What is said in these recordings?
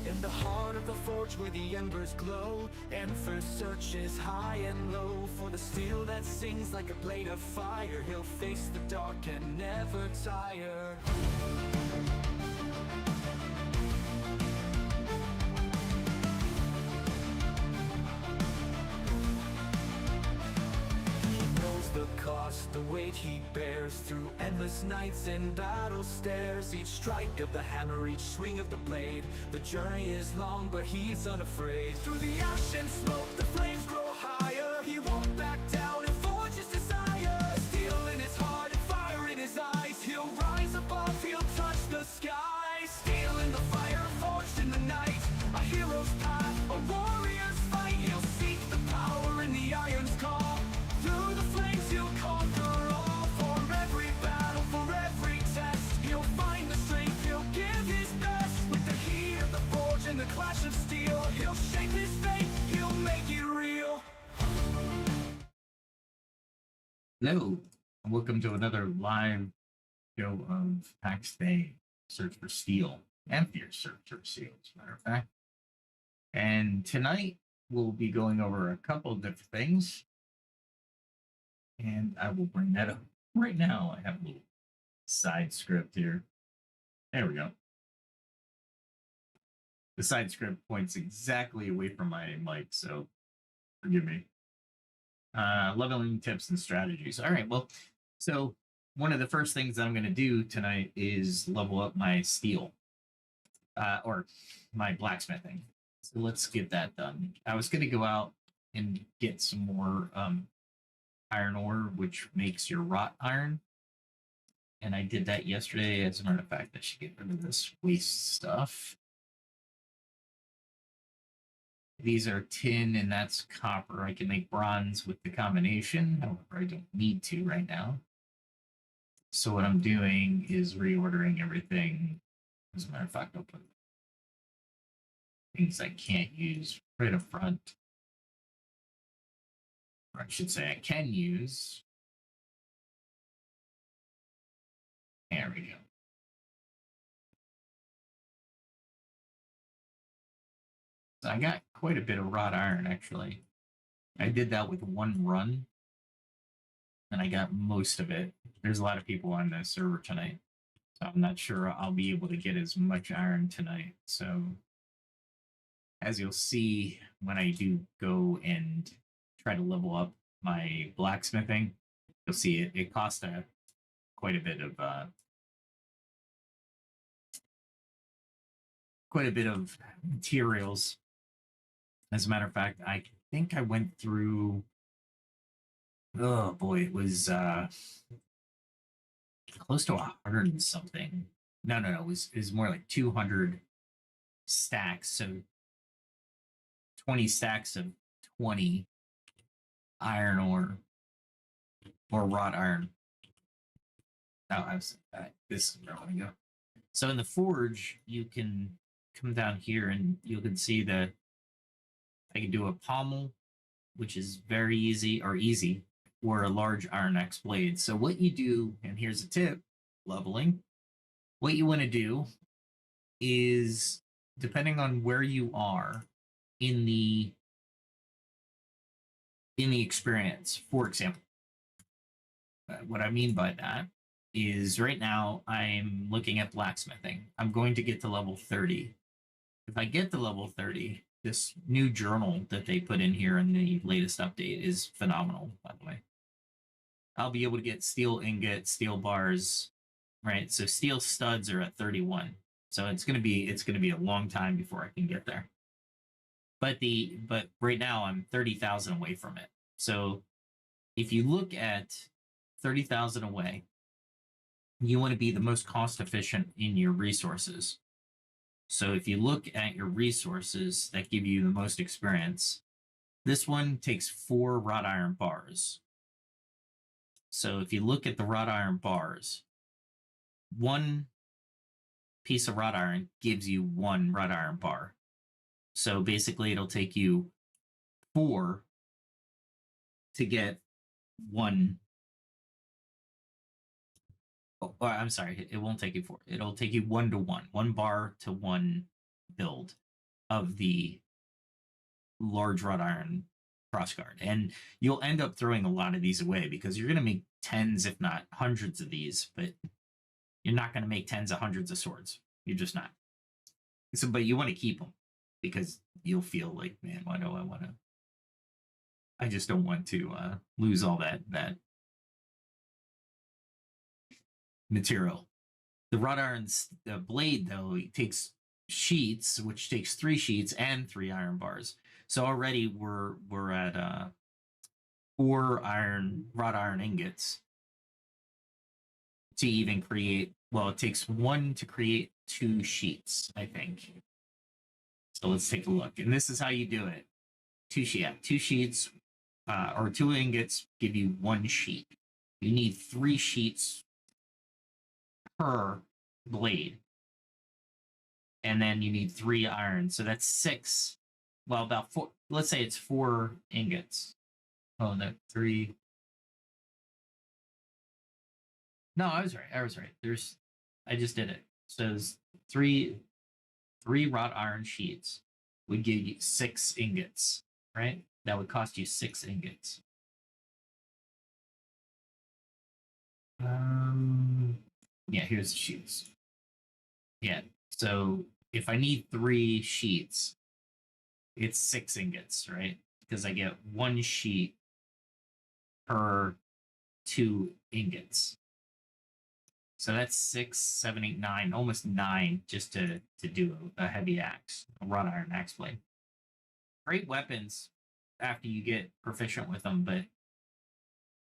In the heart of the forge where the embers glow, and first searches high and low for the steel that sings like a blade of fire. He'll face the dark and never tire. The cost, the weight he bears through endless nights and battle stares. Each strike of the hammer, each swing of the blade. The journey is long, but he's unafraid. Through the ash and smoke, the flames grow higher. He won't back down and forge his desire. Steel in his heart and fire in his eyes. He'll rise above, he'll touch the sky. Steel in the fire, forged in the night. A hero's path, a warrior's fight. He'll seek the power in the iron's call. Through the flames he'll conquer all. For every battle, for every test, he'll find the strength, he'll give his best. With the heat of the forge and the clash of steel, he'll shape his fate, he'll make it real. Hello, and welcome to another live show of Pax Dei, Search for Steel, and Fierce Search for Steel, as a matter of fact. And tonight, we'll be going over a couple of different things. And I will bring that up right now. I have a little side script here. There we go. The side script points exactly away from my mic, so forgive me. Leveling tips and strategies. All right, well, so one of the first things that I'm going to do tonight is level up my steel, or my blacksmithing. So let's get that done. I was going to go out and get some more iron ore, which makes your wrought iron. And I did that yesterday. As a matter of fact, I should get rid of this waste stuff. These are tin and that's copper. I can make bronze with the combination. However, I don't need to right now. So what I'm doing is reordering everything. As a matter of fact, I'll put things I can't use right up front. Or I should say I can use. There we go. So I got quite a bit of wrought iron, actually. I did that with one run, and I got most of it. There's a lot of people on the server tonight, so I'm not sure I'll be able to get as much iron tonight. So as you'll see, when I do go and try to level up my blacksmithing, you'll see it costs quite a bit of materials. As a matter of fact, I think I went through, oh boy, it was close to 100 and something. No, it was more like 200 stacks. So 20 stacks of 20 iron ore or wrought iron. Oh, this is where I want to go. So in the forge, you can come down here and you can see that I can do a pommel, which is very easy, or a large iron axe blade. So what you do, and here's a tip, leveling, what you want to do is, depending on where you are in the experience, for example, what I mean by that is right now I'm looking at blacksmithing. I'm going to get to level 30. If I get to level 30, this new journal that they put in here in the latest update is phenomenal, by the way. I'll be able to get steel ingot, steel bars, right? So steel studs are at 31. So it's gonna be a long time before I can get there. But right now I'm 30,000 away from it. So if you look at 30,000 away, you want to be the most cost efficient in your resources. So if you look at your resources that give you the most experience, this one takes 4 wrought iron bars. So if you look at the wrought iron bars, one piece of wrought iron gives you 1 wrought iron bar. So basically it'll take you 4 to get 1. Oh, I'm sorry, it won't take you 4. It'll take you 1 to 1, 1 bar to 1 build. of the large wrought iron crossguard. And you'll end up throwing a lot of these away because you're going to make tens, if not hundreds of these, but you're not going to make tens of hundreds of swords. You're just not. So, but you want to keep them because you'll feel like, man, why do I want to? I just don't want to lose all that material. The wrought iron's blade, though, it takes sheets, which takes 3 sheets and 3 iron bars. So already we're at 4 wrought iron ingots to even create. Well, it takes 1 to create 2 sheets, I think. So let's take a look, and this is how you do it. 2 sheets or 2 ingots give you 1 sheet. You need 3 sheets per blade, and then you need 3 iron. So that's 6. Well, about 4. Let's say it's 4 ingots. Oh no, 3. No, I was right. I just did it. So it's 3 wrought iron sheets would give you 6 ingots, right? That would cost you 6 ingots. Yeah, here's the sheets. Yeah, so if I need 3 sheets, it's 6 ingots, right? Because I get 1 sheet per 2 ingots. So that's 6, 7, 8, 9, almost 9 just to do a heavy axe, a wrought iron axe blade. Great weapons after you get proficient with them, but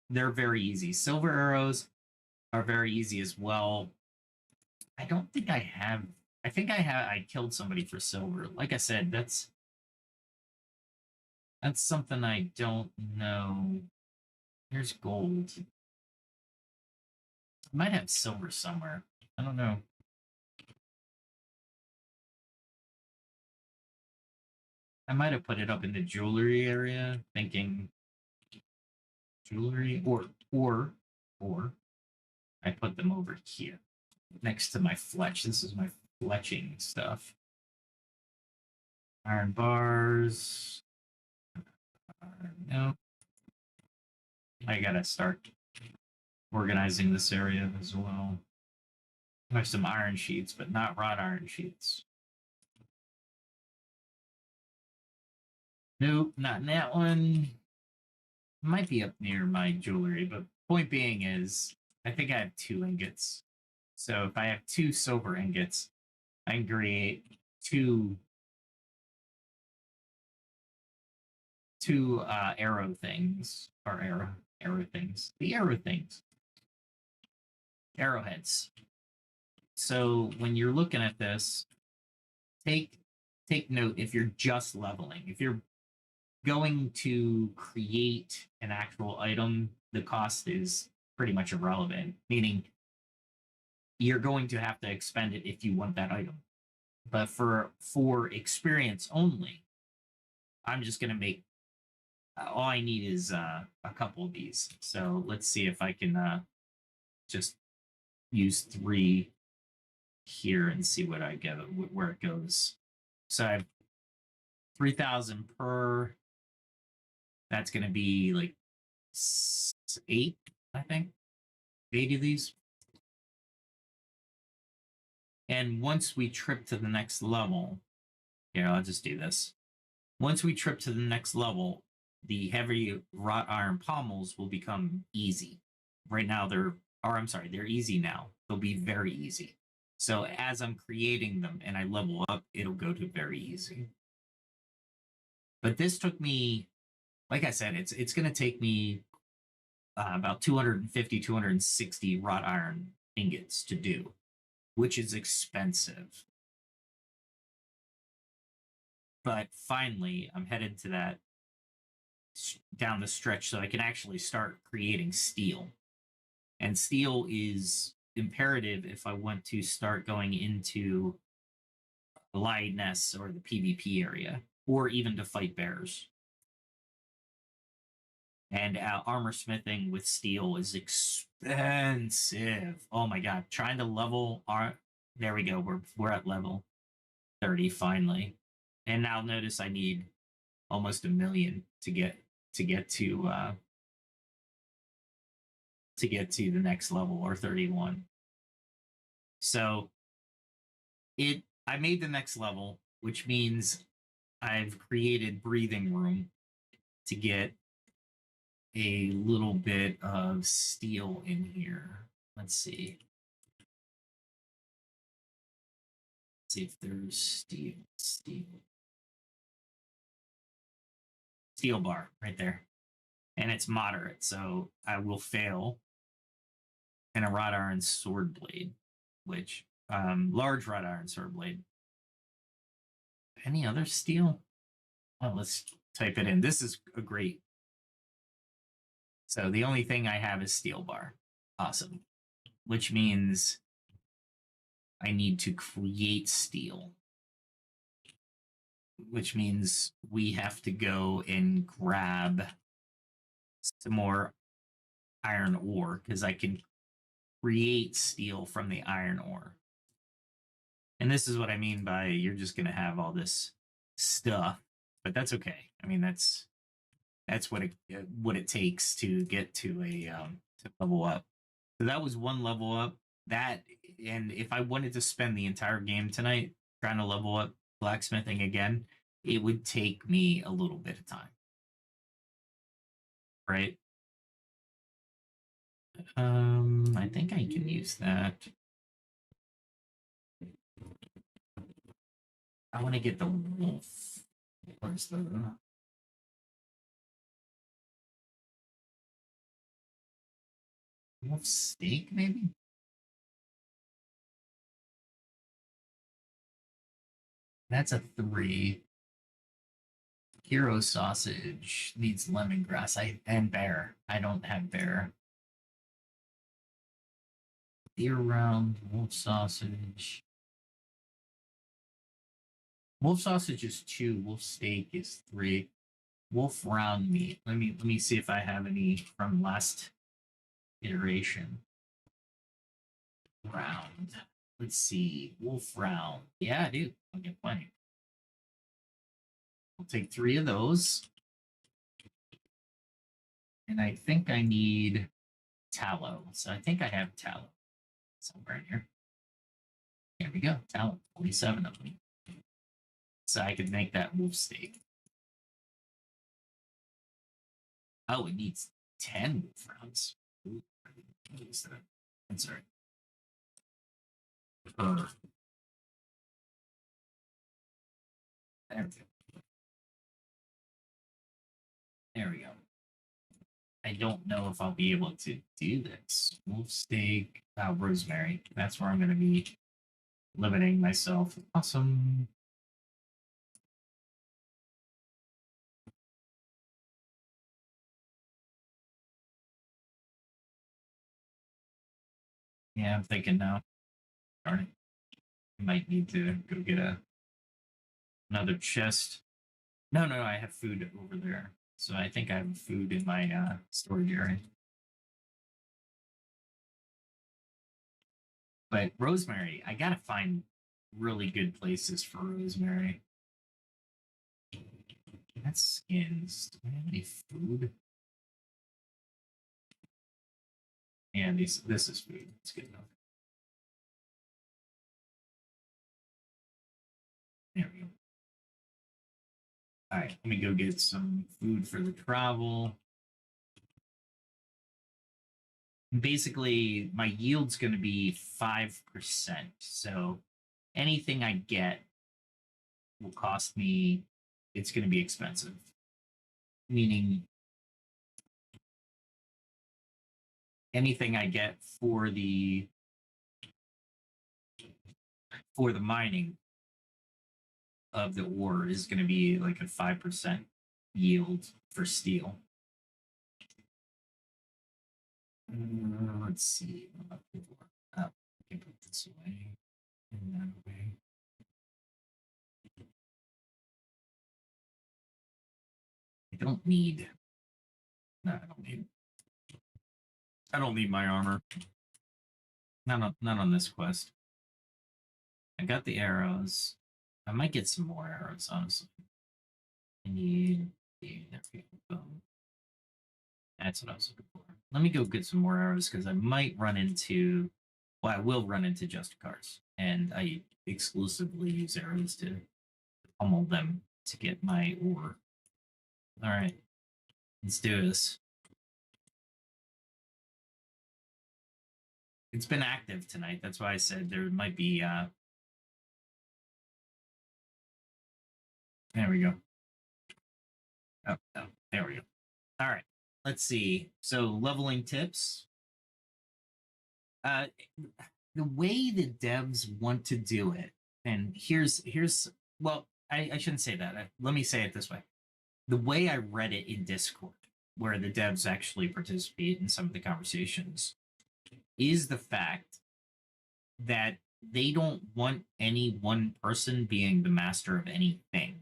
they're very easy. Silver arrows are very easy as well. I don't think I have. I think I killed somebody for silver. Like I said, that's something I don't know. Here's gold. I might have silver somewhere. I don't know. I might have put it up in the jewelry area, thinking jewelry, or I put them over here next to my fletch. This is my fletching stuff. Iron bars. No. I gotta start organizing this area as well. I have some iron sheets, but not wrought iron sheets. Nope, not in that one. Might be up near my jewelry, but point being is, I think I have 2 ingots. So if I have 2 silver ingots, I can create 2 arrow things, or arrow things. The arrow things. Arrowheads. So when you're looking at this, take note if you're just leveling. If you're going to create an actual item, the cost is pretty much irrelevant, meaning you're going to have to expend it if you want that item. But for experience only, I'm just going to make all I need is a couple of these. So let's see if I can just use 3 here and see what I get, where it goes. So I have 3,000 per. That's going to be like 8, I think. 8 of these. And once we trip to the next level, here, I'll just do this. Once we trip to the next level, the heavy wrought iron pommels will become easy. Right now, they're easy now. They'll be very easy. So as I'm creating them and I level up, it'll go to very easy. But this took me, like I said, it's going to take me about 250, 260 wrought iron ingots to do, which is expensive. But finally, I'm headed to that down the stretch so I can actually start creating steel. And steel is imperative if I want to start going into the lioness or the PvP area, or even to fight bears. And armor smithing with steel is expensive. Oh my god! Trying to level our. There we go. We're at level 30 finally. And now notice I need almost 1 million to get to get to the next level, or 31. So I made the next level, which means I've created breathing room to get a little bit of steel in here. Let's see. Let's see if there's steel bar right there. And it's moderate, so I will fail. And a wrought iron sword blade, which large wrought iron sword blade. Any other steel? Oh, let's type it in. This is a great. So the only thing I have is steel bar. Awesome. Which means I need to create steel. Which means we have to go and grab some more iron ore, because I can create steel from the iron ore. And this is what I mean by you're just going to have all this stuff, but that's okay. I mean, that's what it takes to get to a to level up. So that was one level up. That, and if I wanted to spend the entire game tonight trying to level up blacksmithing again, it would take me a little bit of time. Right? I think I can use that. I want to get the wolf. Where's the wolf steak, maybe? That's a 3. Hero sausage needs lemongrass. And bear. I don't have bear. Deer round, wolf sausage. Wolf sausage is 2. Wolf steak is 3. Wolf round meat. Let me see if I have any from last iteration. Round. Let's see. Wolf round. Yeah, I do. I'll get plenty. I'll take 3 of those. And I think I need tallow. So I think I have tallow somewhere in here. Here we go. Tallow. 47 of them. So I could make that wolf steak. Oh, it needs 10 wolf rounds. Ooh, what is that? I'm sorry. There we go. There we go. I don't know if I'll be able to do this. Wolf steak, rosemary. That's where I'm going to be limiting myself. Awesome. Yeah, I'm thinking now. Darn it. I might need to go get another chest. No, I have food over there. So I think I have food in my storage area. But rosemary, I gotta find really good places for rosemary. That's skins. Do I have any food? Yeah, this is food. It's good enough. There we go. All right, let me go get some food for the travel. Basically, my yield's going to be 5%. So anything I get will cost me, it's going to be expensive. Meaning, anything I get for the mining of the ore is going to be like a 5% yield for steel. Let's see. Oh, I can put this away and that away. I don't need. No, I don't need. I don't need my armor. Not on this quest. I got the arrows. I might get some more arrows, honestly. I need... There we go. That's what I was looking for. Let me go get some more arrows, because I might run into... Well, I will run into Justicars, and I exclusively use arrows to pummel them to get my ore. Alright. Let's do this. It's been active tonight. That's why I said there might be... There we go. Oh, there we go. All right. Let's see. So leveling tips. The way the devs want to do it, and here's well, I shouldn't say that. Let me say it this way. The way I read it in Discord, where the devs actually participate in some of the conversations, is the fact that they don't want any one person being the master of anything.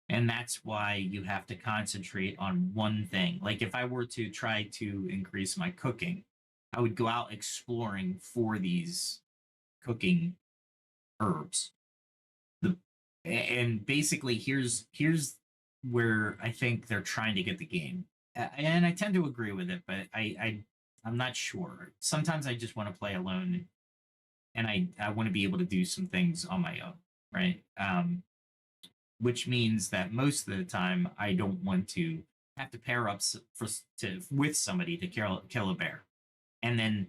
And that's why you have to concentrate on one thing. Like if I were to try to increase my cooking, I would go out exploring for these cooking herbs. And basically here's where I think they're trying to get the game. And I tend to agree with it, but I'm not sure. Sometimes I just want to play alone, and I want to be able to do some things on my own, right? Which means that most of the time I don't want to have to pair up with somebody to kill a bear. And then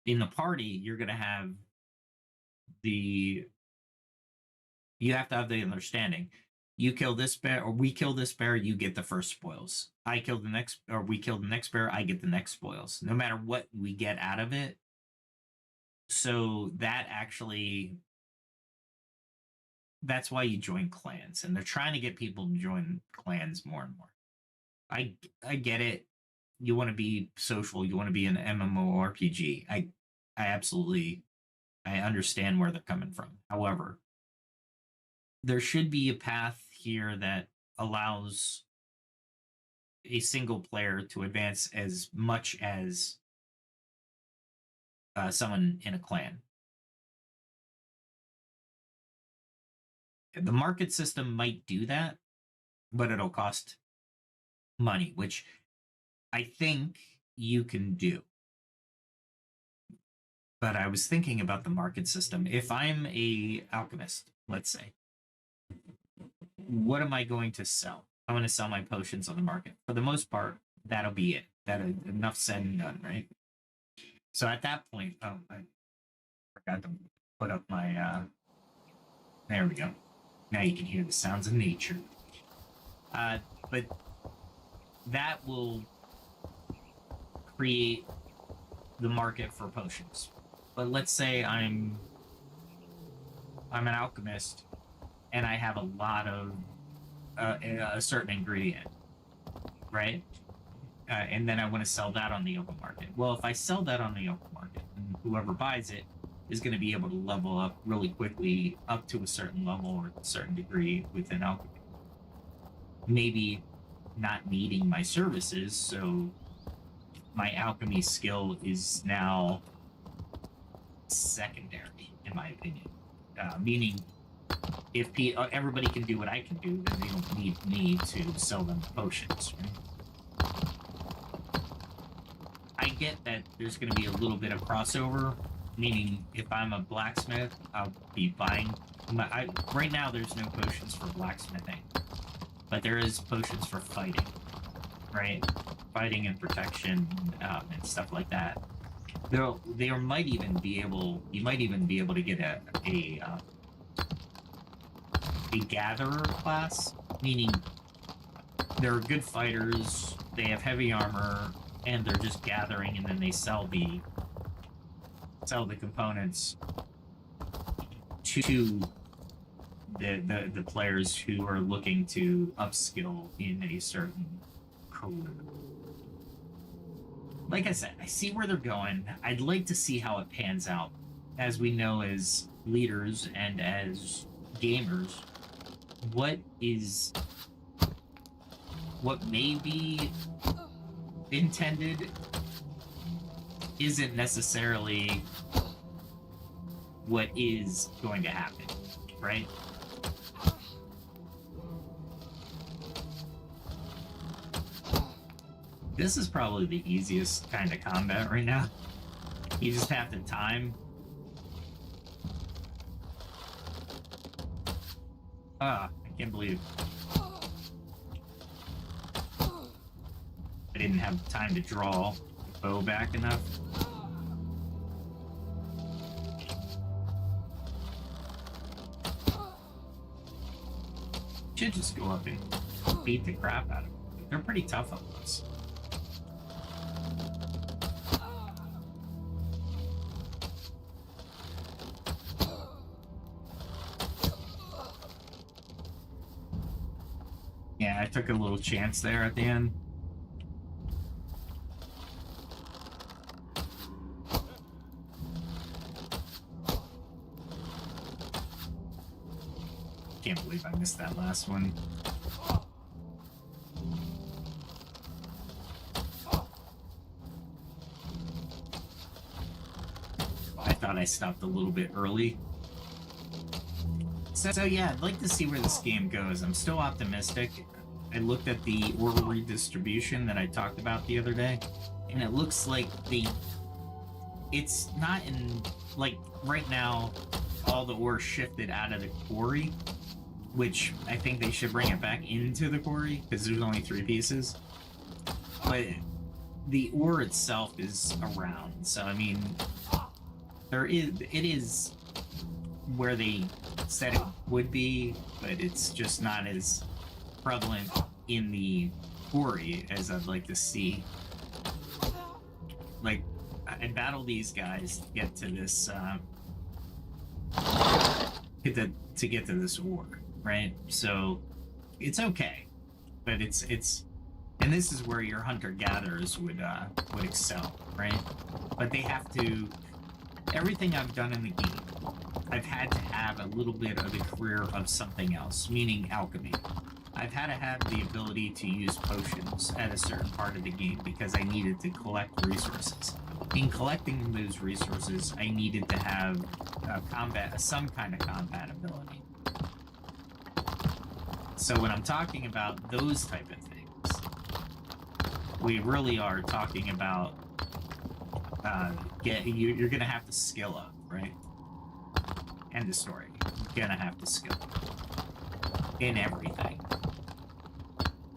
in the party, you're going to have you have to have the understanding. You kill this bear, or we kill this bear, you get the first spoils. I kill the next, or we kill the next bear, I get the next spoils. No matter what we get out of it. So that actually... That's why you join clans, and they're trying to get people to join clans more and more. I get it. You want to be social. You want to be an MMORPG. I absolutely, I understand where they're coming from. However, there should be a path here that allows a single player to advance as much as someone in a clan. The market system might do that, but it'll cost money, which I think you can do. But I was thinking about the market system. If I'm a alchemist, let's say, what am I going to sell? I'm going to sell my potions on the market. For the most part, that'll be it. Enough said and done, right? So at that point, I forgot to put up my... there we go. Now you can hear the sounds of nature. But that will create the market for potions. But let's say I'm an alchemist and I have a lot of a certain ingredient, right? And then I want to sell that on the open market. Well, if I sell that on the open market, and whoever buys it is going to be able to level up really quickly up to a certain level or a certain degree within alchemy. Maybe not needing my services, so my alchemy skill is now secondary, in my opinion. Meaning, if everybody can do what I can do, then they don't need me to sell them potions, right? I get that there's going to be a little bit of crossover. Meaning, if I'm a blacksmith, I'll be buying... right now, there's no potions for blacksmithing. But there is potions for fighting. Right? Fighting and protection, and stuff like that. There might even be able... You might even be able to get a gatherer class. Meaning, they're good fighters, they have heavy armor, and they're just gathering, and then they sell the components to the players who are looking to upskill in a certain career. Like I said, I see where they're going. I'd like to see how it pans out. As we know, as leaders and as gamers, what may be intended isn't necessarily what is going to happen, right? This is probably the easiest kind of combat right now. You just have to time. I can't believe I didn't have time to draw the bow back enough. Should just go up and beat the crap out of them. They're pretty tough on this. Yeah, I took a little chance there at the end. Can't believe I missed that last one. I thought I stopped a little bit early. So yeah, I'd like to see where this game goes. I'm still optimistic. I looked at the order redistribution that I talked about the other day, and it looks like it's not in, like, right now, all the ore shifted out of the quarry, which I think they should bring it back into the quarry, because there's only 3 pieces. But the ore itself is around, so I mean, it is where they said it would be, but it's just not as prevalent in the quarry as I'd like to see. Like, I battle these guys to get to this, to get to this ore, right? So it's okay, but it's and this is where your hunter-gatherers would excel, right? But they have to. Everything I've done in the game, I've had to have a little bit of a career of something else, meaning alchemy. I've had to have the ability to use potions at a certain part of the game because I needed to collect resources. In collecting those resources, I needed to have some kind of combat ability. So when I'm talking about those type of things, we really are talking about you're gonna have to skill up, right? End of story. You're gonna have to skill up in everything.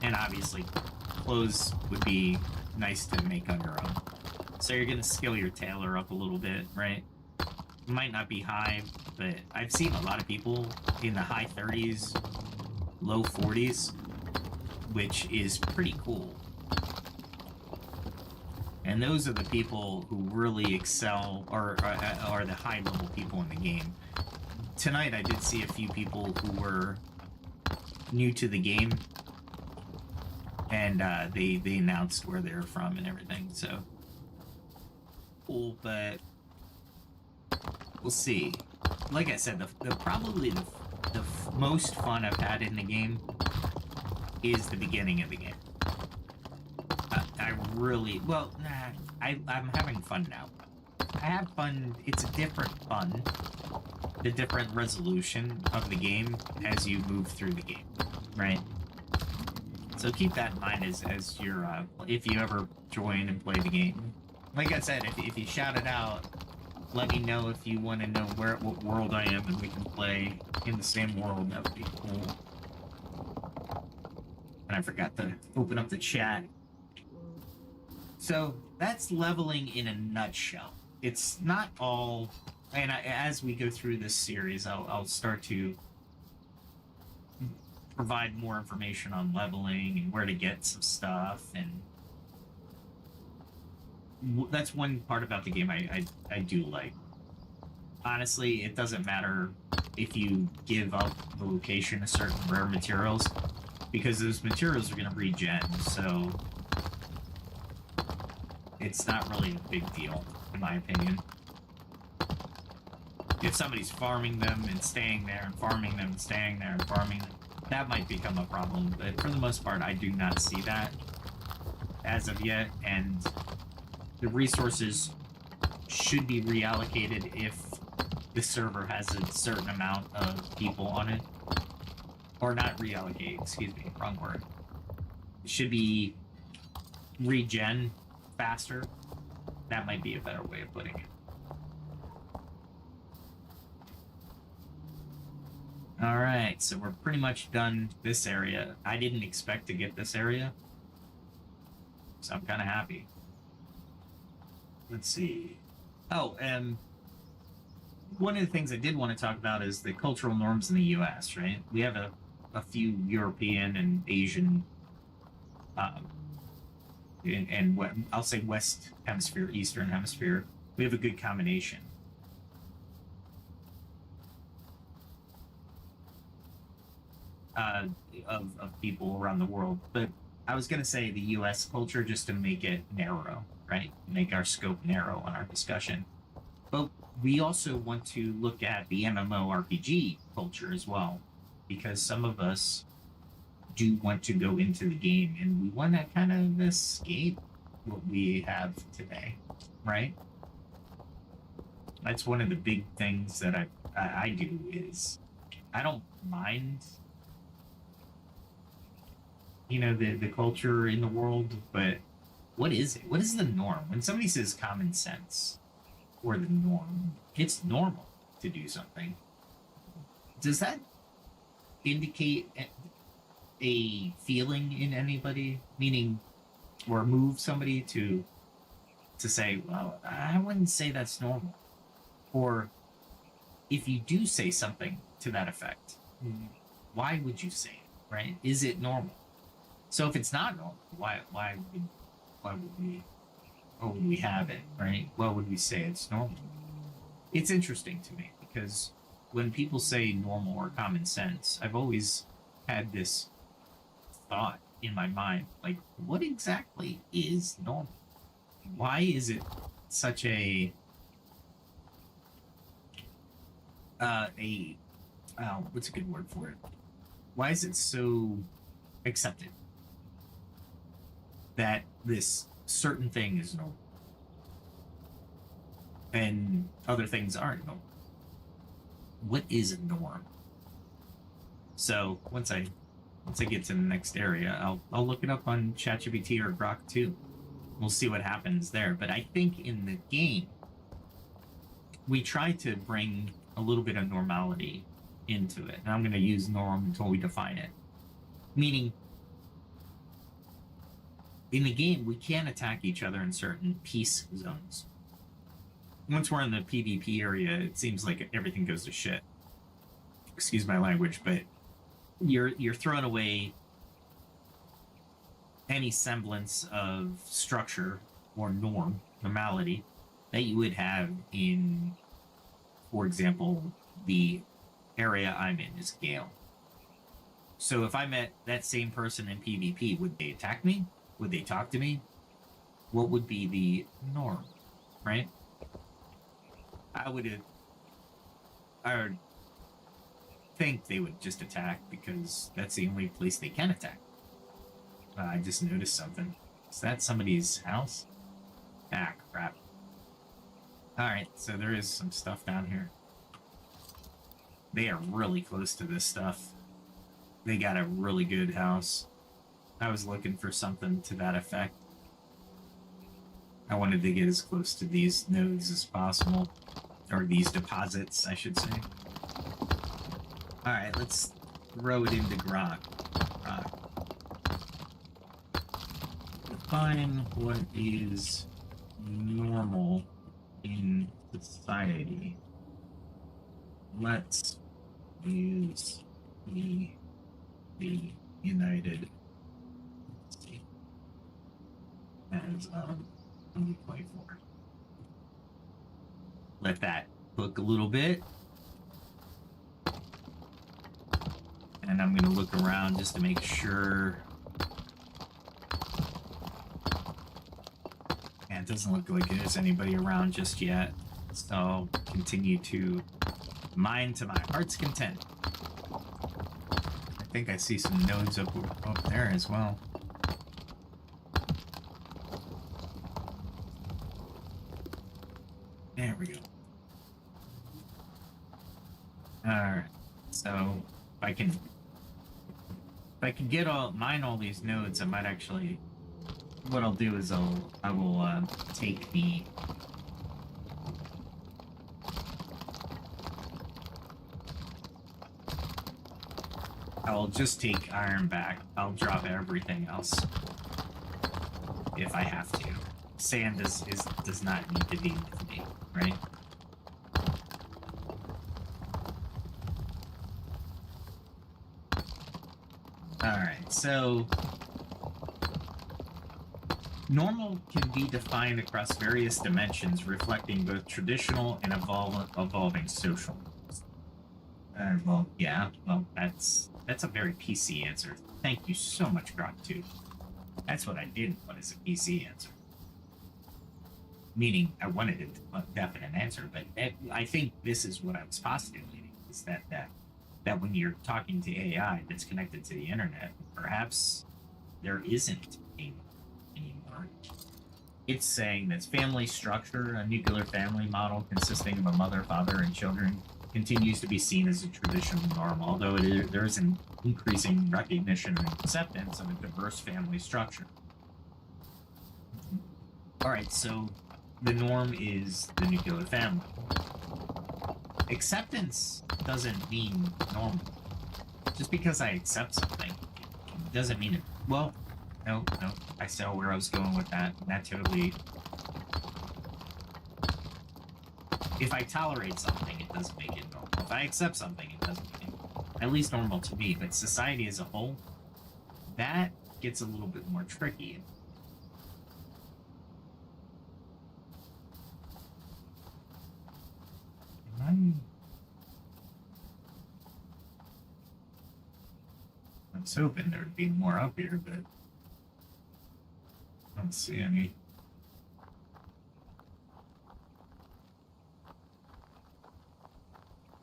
And obviously, clothes would be nice to make on your own. So you're gonna skill your tailor up a little bit, right? It might not be high, but I've seen a lot of people in the high 30s, low 40s, which is pretty cool. And those are the people who really excel, or are the high-level people in the game. Tonight, I did see a few people who were new to the game, and they announced where they're from and everything. So cool, but we'll see. Like I said, probably the most fun I've had in the game is the beginning of the game. I really, well, I'm having fun now. I have fun. It's a different fun, the different resolution of the game as you move through the game, right? So keep that in mind as you're, if you ever join and play the game. Like I said, if you shout it out, let me know if you want to know what world I am and we can play in the same world. That would be cool. And I forgot to open up the chat. So that's leveling in a nutshell. It's not all, and as we go through this series, I'll start to provide more information on leveling and where to get some stuff, and that's one part about the game I do like. Honestly, it doesn't matter if you give up the location of certain rare materials, because those materials are going to regen, so it's not really a big deal, in my opinion. If somebody's farming them and staying there, and farming them and staying there, and farming them, that might become a problem, but for the most part, I do not see that as of yet, and the resources should be reallocated if the server has a certain amount of people on it. Or not reallocate, excuse me, wrong word. It should be regen faster. That might be a better way of putting it. All right, so we're pretty much done this area. I didn't expect to get this area, so I'm kind of happy. Let's see. Oh, one of the things I did want to talk about is the cultural norms in the U.S., right? We have a few European and Asian, and I'll say West Hemisphere, Eastern Hemisphere. We have a good combination. Of people around the world. But I was going to say the U.S. culture just to make it narrow, right? Make our scope narrow on our discussion. But we also want to look at the MMORPG culture as well, because some of us do want to go into the game and we want to kind of escape what we have today, right? That's one of the big things that I do is I don't mind, you know, the culture in the world, but what is it? What is the norm? When somebody says common sense or the norm, it's normal to do something. Does that indicate a feeling in anybody? Meaning, or move somebody to say, well, I wouldn't say that's normal. Or if you do say something to that effect, why would you say it, right? Is it normal? So if it's not normal, why would we have it, right? Why would we say it's normal? It's interesting to me because when people say normal or common sense, I've always had this thought in my mind, like, what exactly is normal? Why is it such a what's a good word for it? Why is it so accepted that this certain thing is normal and other things aren't normal? What is a norm? So once I get to the next area, I'll look it up on ChatGPT or Grok 2. We'll see what happens there. But I think in the game, we try to bring a little bit of normality into it. And I'm going to use norm until we define it. Meaning, in the game, we can attack each other in certain peace zones. Once we're in the PvP area, it seems like everything goes to shit. Excuse my language, but you're throwing away any semblance of structure or normality that you would have in, for example, the area I'm in is Gale. So if I met that same person in PvP, would they attack me? Would they talk to me? What would be the norm, right? I would think they would just attack because that's the only place they can attack. I just noticed something. Is that somebody's house? Ah, crap. Alright, so there is some stuff down here. They are really close to this stuff. They got a really good house. I was looking for something to that effect. I wanted to get as close to these nodes as possible. Or these deposits, I should say. Alright, let's throw it into Grok. Define what is normal in society. Let's use the United States as 2024. Let that cook a little bit. And I'm going to look around just to make sure. Yeah, it doesn't look like there's anybody around just yet. So I'll continue to mine to my heart's content. I think I see some nodes up there as well. There we go. Alright. So if I can mine all these nodes, I might actually what I'll do is I will take the I'll just take iron back. I'll drop everything else if I have to. Sand does not need to be with me, right? Alright, so normal can be defined across various dimensions, reflecting both traditional and evolving social. Well, yeah, well, that's a very PC answer. Thank you so much, Grok2. That's what I didn't want as a PC answer. Meaning, I wanted a definite answer, but I think this is what I was postulating, is that when you're talking to AI that's connected to the internet, perhaps there isn't anymore. It's saying that family structure, a nuclear family model consisting of a mother, father, and children, continues to be seen as a traditional norm, although there is an increasing recognition and acceptance of a diverse family structure. All right, so the norm is the nuclear family. Acceptance doesn't mean normal. Just because I accept something doesn't mean it. Well, no, I saw where I was going with that. That totally. If I tolerate something, it doesn't make it normal. If I accept something, it doesn't make it normal. At least normal to me. But society as a whole, that gets a little bit more tricky. I was hoping there would be more up here, but I don't see any.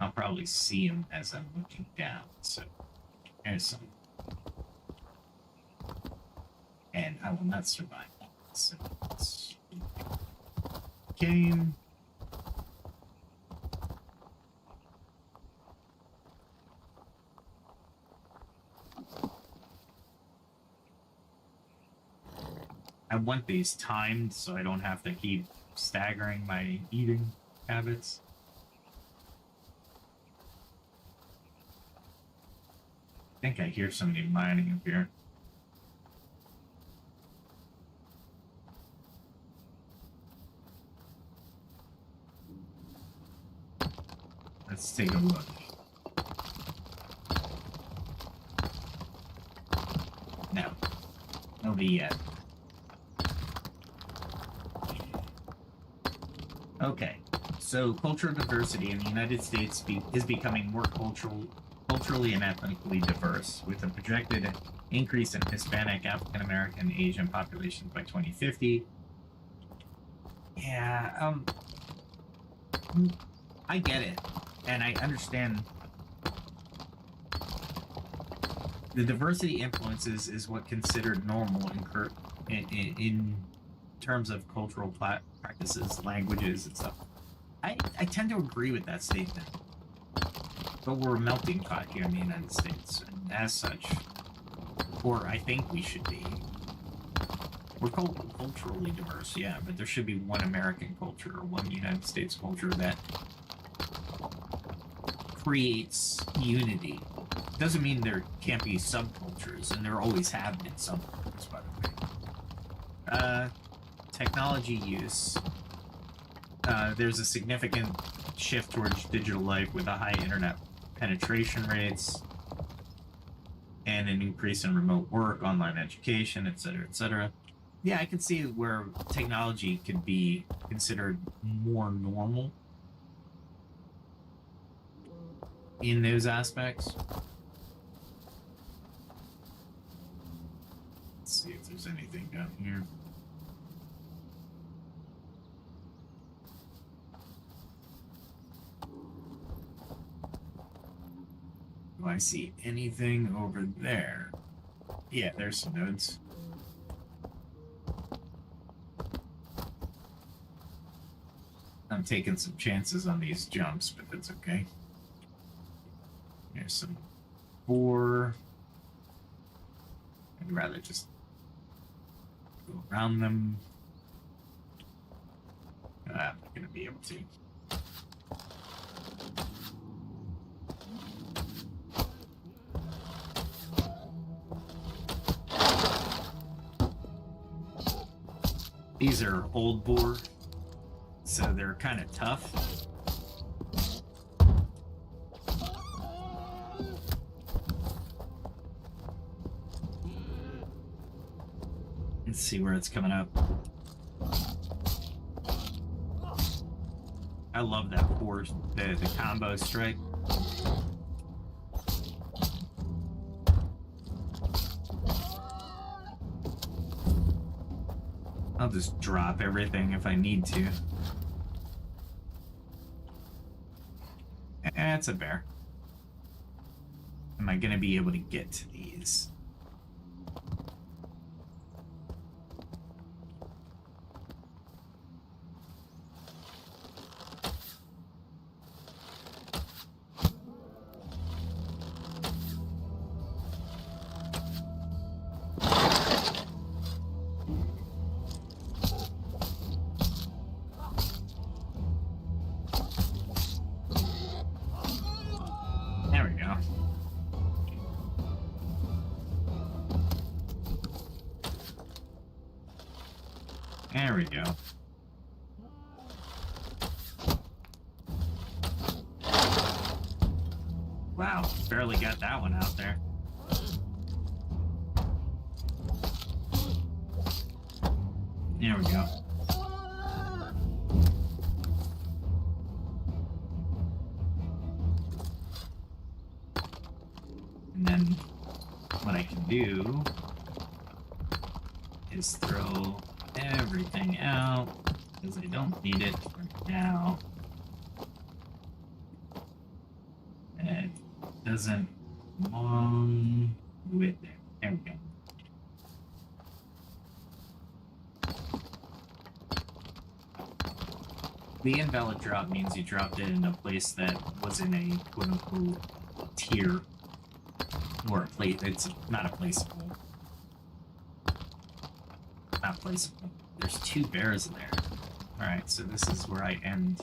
I'll probably see them as I'm looking down. So there's some. And I will not survive that. So let's game. I want these timed so I don't have to keep staggering my eating habits. I think I hear somebody mining up here. Let's take a look. No. Nobody yet. Okay. So cultural diversity in the United States is becoming more culturally and ethnically diverse, with a projected increase in Hispanic, African American, Asian populations by 2050. Yeah, I get it, and I understand. The diversity influences is what considered normal in terms of cultural practices, languages, and stuff. I tend to agree with that statement. But we're a melting pot here in the United States, and as such, or I think we should be. We're culturally diverse, yeah, but there should be one American culture or one United States culture that creates unity. Doesn't mean there can't be subcultures, and there always have been subcultures, by the way. Technology use. There's a significant shift towards digital life with a high internet penetration rates and an increase in remote work, online education, etc., etc. Yeah, I can see where technology could be considered more normal in those aspects. Let's see if there's anything down here. Do I see anything over there? Yeah, there's some nodes. I'm taking some chances on these jumps, but that's okay. There's some 4. I'd rather just Go around them. I'm not going to be able to. These are old boar, so they're kind of tough. Let's see where it's coming up. I love that force, the combo strike. I'll just drop everything if I need to. It's a bear. Am I gonna be able to get to these? There we go. There we go. Wow, barely got that one out there. There we go. And then what I can do is throw everything out because I don't need it for now. It doesn't belong with there. There we go. The invalid drop means you dropped it in a place that was in a quote-unquote tier, or a place. It's not a placeable. Not placeable. There's 2 bears in there. Alright, so this is where I end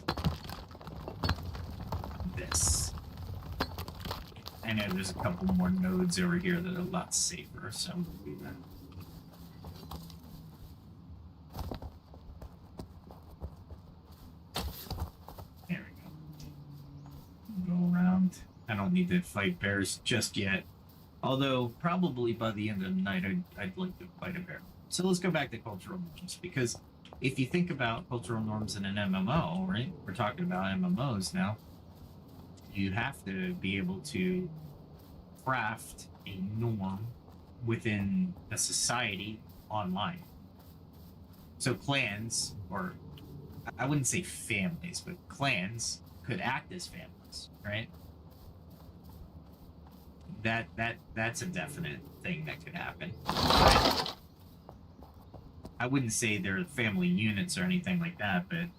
this. I know there's a couple more nodes over here that are a lot safer, so I'm gonna do that. I don't need to fight bears just yet. Although, probably by the end of the night, I'd like to fight a bear. So let's go back to cultural norms, because if you think about cultural norms in an MMO, right? We're talking about MMOs now. You have to be able to craft a norm within a society online. So clans, or I wouldn't say families, but clans could act as families, right? That's a definite thing that could happen. I wouldn't say they're family units or anything like that, but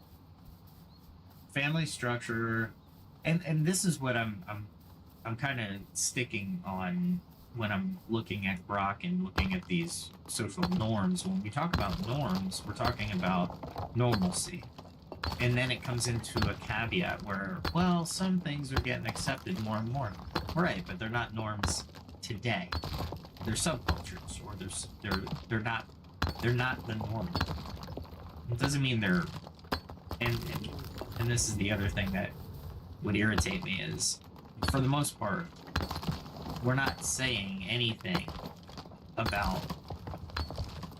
family structure, and this is what I'm kind of sticking on when I'm looking at Grok and looking at these social norms. When we talk about norms, we're talking about normalcy. And then it comes into a caveat where, well, some things are getting accepted more and more. Right, but they're not norms today. They're subcultures, or they're not the norm. It doesn't mean they're and this is the other thing that would irritate me is, for the most part, we're not saying anything about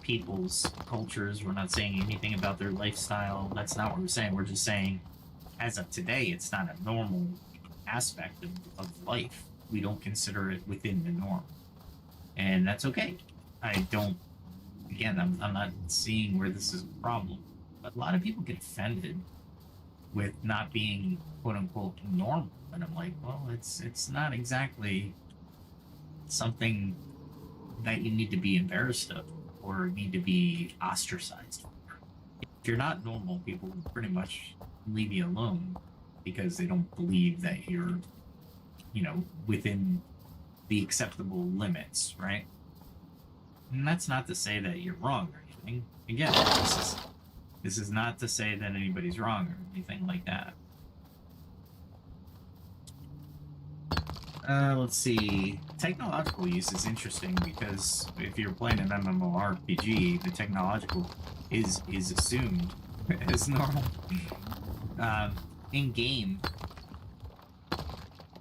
people's cultures. We're not saying anything about their lifestyle. That's not what we're saying. We're just saying, as of today, it's not a normal aspect of life. We don't consider it within the norm. And that's okay. I don't, again, I'm not seeing where this is a problem. But a lot of people get offended with not being quote unquote normal. And I'm like, well, it's not exactly something that you need to be embarrassed of or need to be ostracized for. If you're not normal, people will pretty much leave you alone because they don't believe that you're, within the acceptable limits, right? And that's not to say that you're wrong or anything. questioning. Again, this is not to say that anybody's wrong or anything like that. Let's see. Technological use is interesting because if you're playing an MMORPG, the technological is assumed as normal. In game,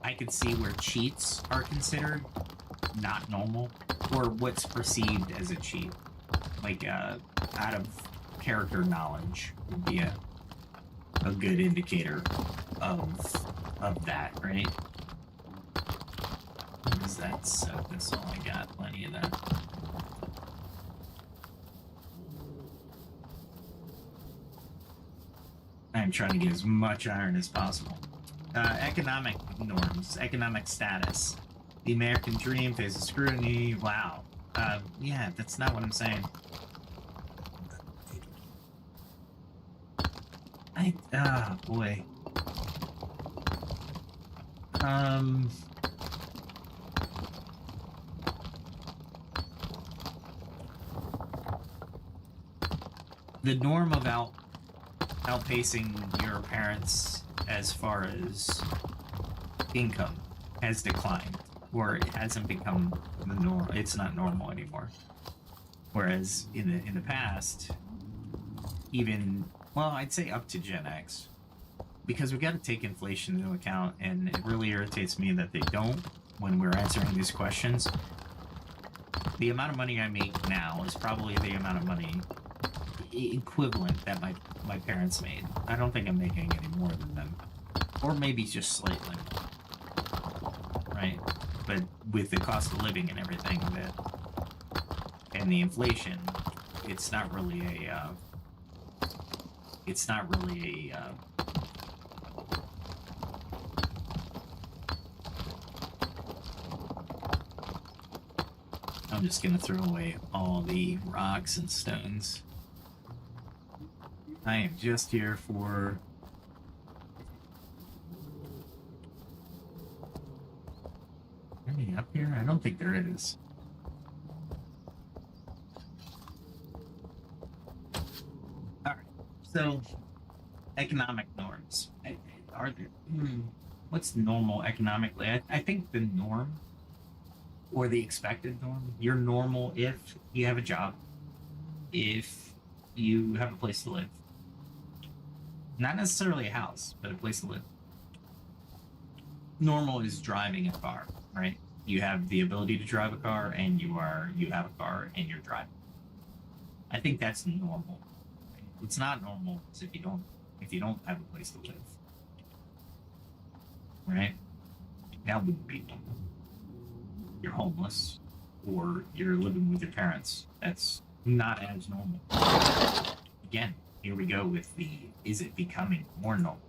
I could see where cheats are considered not normal, or what's perceived as a cheat, like out of character knowledge would be a good indicator of that, right? Because that's all I got. Plenty of that. I'm trying to get as much iron as possible. Economic norms, economic status. The American dream faces scrutiny. Wow. Yeah, that's not what I'm saying. Boy. The norm of outpacing your parents as far as income has declined, or it hasn't become the norm. It's not normal anymore. Whereas in the past, even, well, I'd say up to Gen X, because we got to take inflation into account, and it really irritates me that they don't when we're answering these questions. The amount of money I make now is probably the amount of money equivalent that my parents made. I don't think I'm making any more than them, or maybe just slightly more, right? But with the cost of living and everything and the inflation, it's not really a I'm just gonna throw away all the rocks and stones. I am just here for any up here? I don't think there is. Alright, so economic norms. Are there what's normal economically? I think the norm, or the expected norm, you're normal if you have a job, if you have a place to live. Not necessarily a house, but a place to live. Normal is driving a car, right? You have the ability to drive a car, and you have a car and you're driving. I think that's normal. It's not normal if you don't have a place to live, right? That wouldn't be normal. You're homeless, or you're living with your parents. That's not as normal. Again, here we go with is it becoming more normal?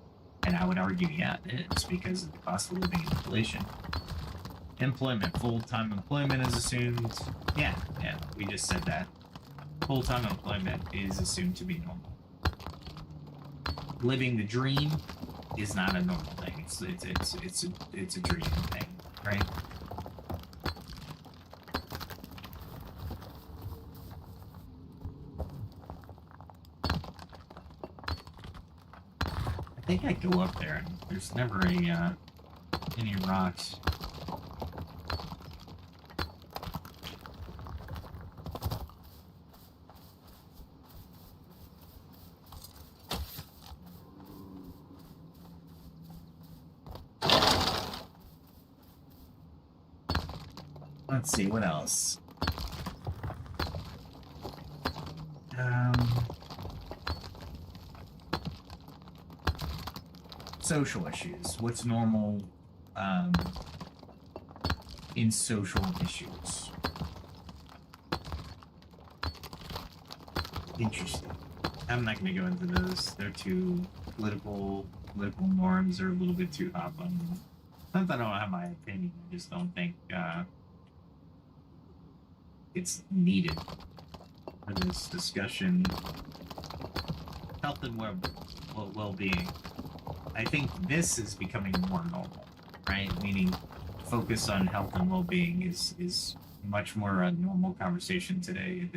And I would argue, yeah, it is, because of the cost of living and inflation. Employment, full-time employment is assumed. Yeah, we just said that. Full-time employment is assumed to be normal. Living the dream is not a normal thing. It's a dream thing, right? I think I go up there and there's never any rocks. Let's see, what else? Social issues. What's normal in social issues? Interesting. I'm not going to go into those. They're too political norms are a little bit too hot on them. Not that I don't have my opinion, I just don't think it's needed for this discussion. Health and well-being. I think this is becoming more normal, right? Meaning focus on health and well-being is much more a normal conversation today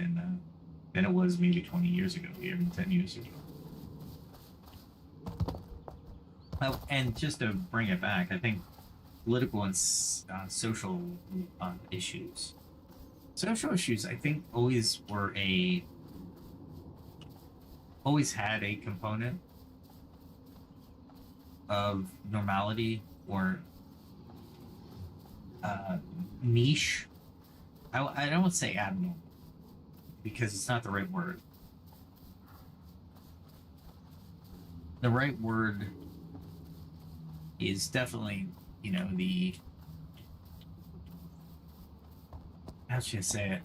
than it was maybe 20 years ago, even 10 years ago. Oh, and just to bring it back, I think political and social issues. Social issues, I think, always had a component of normality or niche. I don't want to say abnormal because it's not the right word. The right word is definitely, the, how should I say it?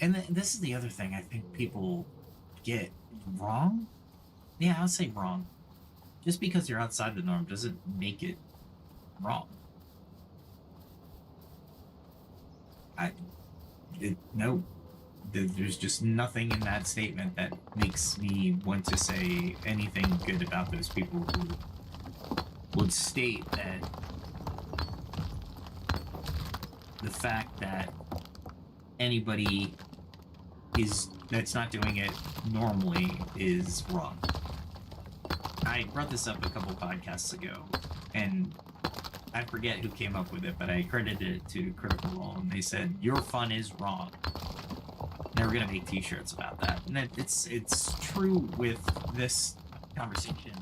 And this is the other thing I think people get wrong. Yeah, I'll say wrong. Just because you're outside the norm doesn't make it wrong. No, there's just nothing in that statement that makes me want to say anything good about those people who would state that the fact that anybody that's not doing it normally is wrong. I brought this up a couple podcasts ago, and I forget who came up with it, but I credited it to Critical Role, and they said, "Your fun is wrong." And they were going to make t-shirts about that. And it's true with this conversation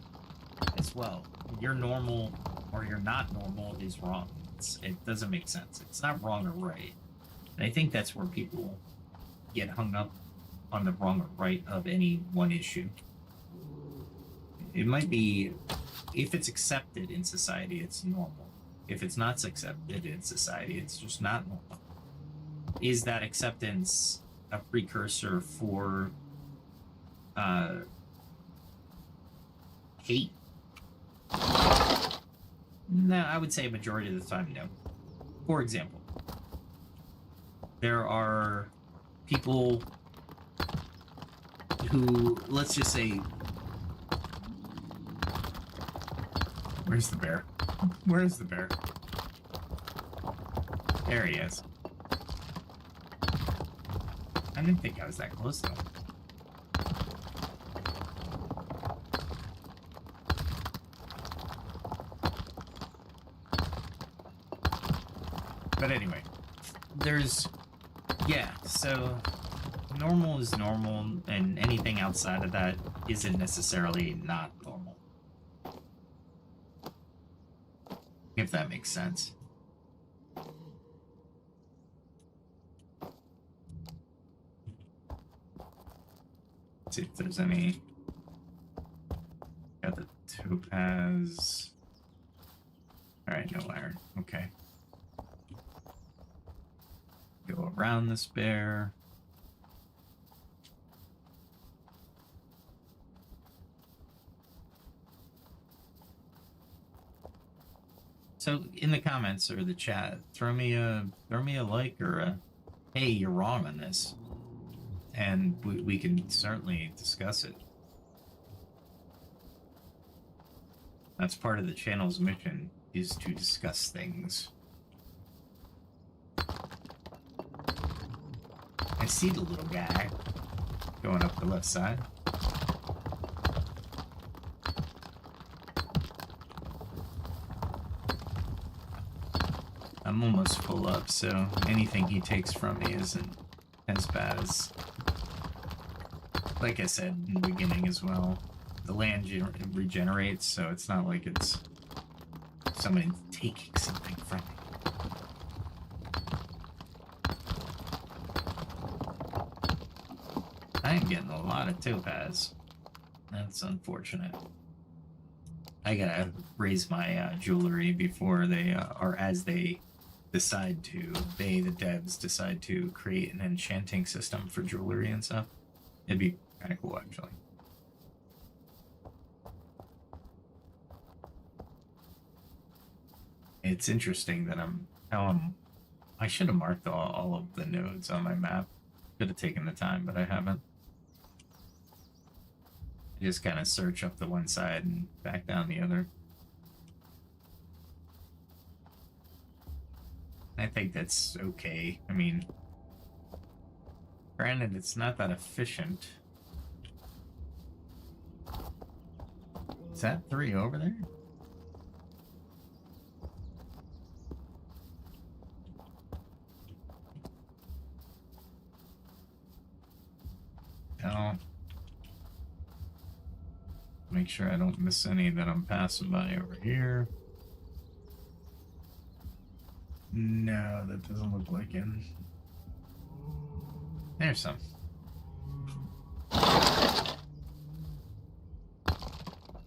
as well. You're normal or you're not normal is wrong. It doesn't make sense. It's not wrong or right. And I think that's where people get hung up on the wrong or right of any one issue. It might be, if it's accepted in society, it's normal. If it's not accepted in society, it's just not normal. Is that acceptance a precursor for hate? No, I would say a majority of the time, no. For example, there are people who, let's just say, where's the bear? Where's the bear? There he is. I didn't think I was that close though. But anyway, so normal is normal, and anything outside of that isn't necessarily not normal. If that makes sense. Let's see if there's any. Got the topaz. Alright, no iron. Okay. Go around this bear. So in the comments or the chat, throw me a like or a, hey, you're wrong on this, and we can certainly discuss it. That's part of the channel's mission, is to discuss things. I see the little guy going up the left side. I'm almost full up, so anything he takes from me isn't as bad as, like I said in the beginning as well, the land regenerates, so it's not like it's somebody taking something from me. I am getting a lot of topaz. That's unfortunate. I gotta raise my jewelry before they, or as they decide to, the devs decide to create an enchanting system for jewelry and stuff. It'd be kind of cool, actually. It's interesting that I should have marked all of the nodes on my map. Could have taken the time, but I haven't. I just kind of search up the one side and back down the other. I think that's okay. I mean, Granted, it's not that efficient. Is that 3 over there? No. Make sure I don't miss any that I'm passing by over here. No, that doesn't look like it. There's some.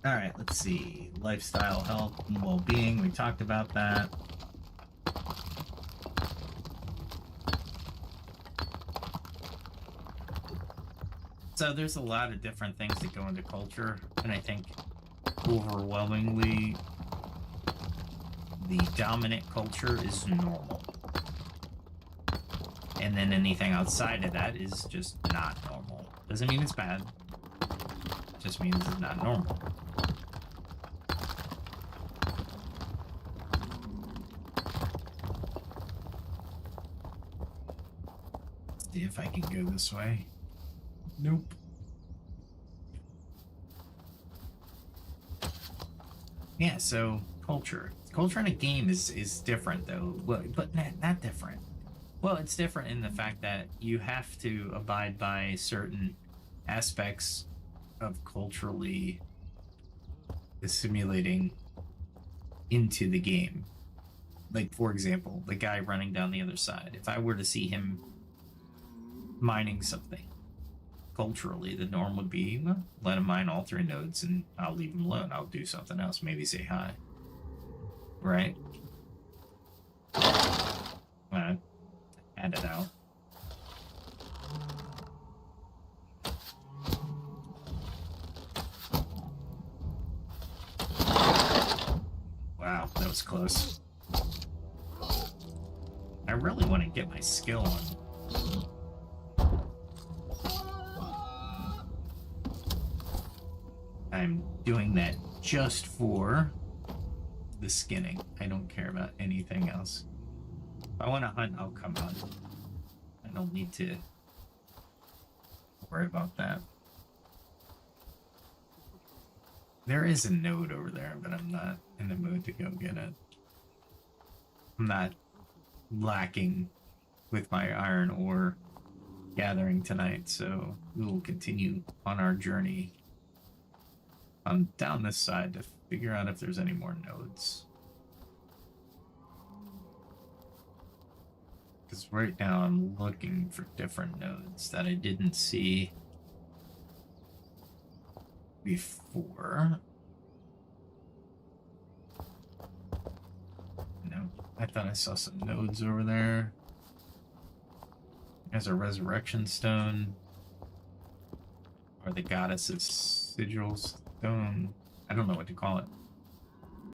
Alright, let's see. Lifestyle, health, and well-being. We talked about that. So there's a lot of different things that go into culture, and I think overwhelmingly the dominant culture is normal. And then anything outside of that is just not normal. Doesn't mean it's bad. It just means it's not normal. Let's see if I can go this way. Nope. Yeah, so culture. Culture in a game is different though, but not different. Well, it's different in the fact that you have to abide by certain aspects of culturally assimilating into the game. Like, for example, the guy running down the other side. If I were to see him mining something, culturally, the norm would be, well, let him mine all 3 nodes and I'll leave him alone. I'll do something else. Maybe say hi. Right? Add it out. Wow, that was close. I really want to get my skill on. I'm doing that just for the skinning. I don't care about anything else. If I want to hunt, I'll come hunt. I don't need to worry about that. There is a node over there, but I'm not in the mood to go get it. I'm not lacking with my iron ore gathering tonight, so we will continue on our journey down this side to figure out if there's any more nodes. Because right now I'm looking for different nodes that I didn't see before. No, I thought I saw some nodes over there. There's a resurrection stone. Or the goddess's sigil stone. I don't know what to call it.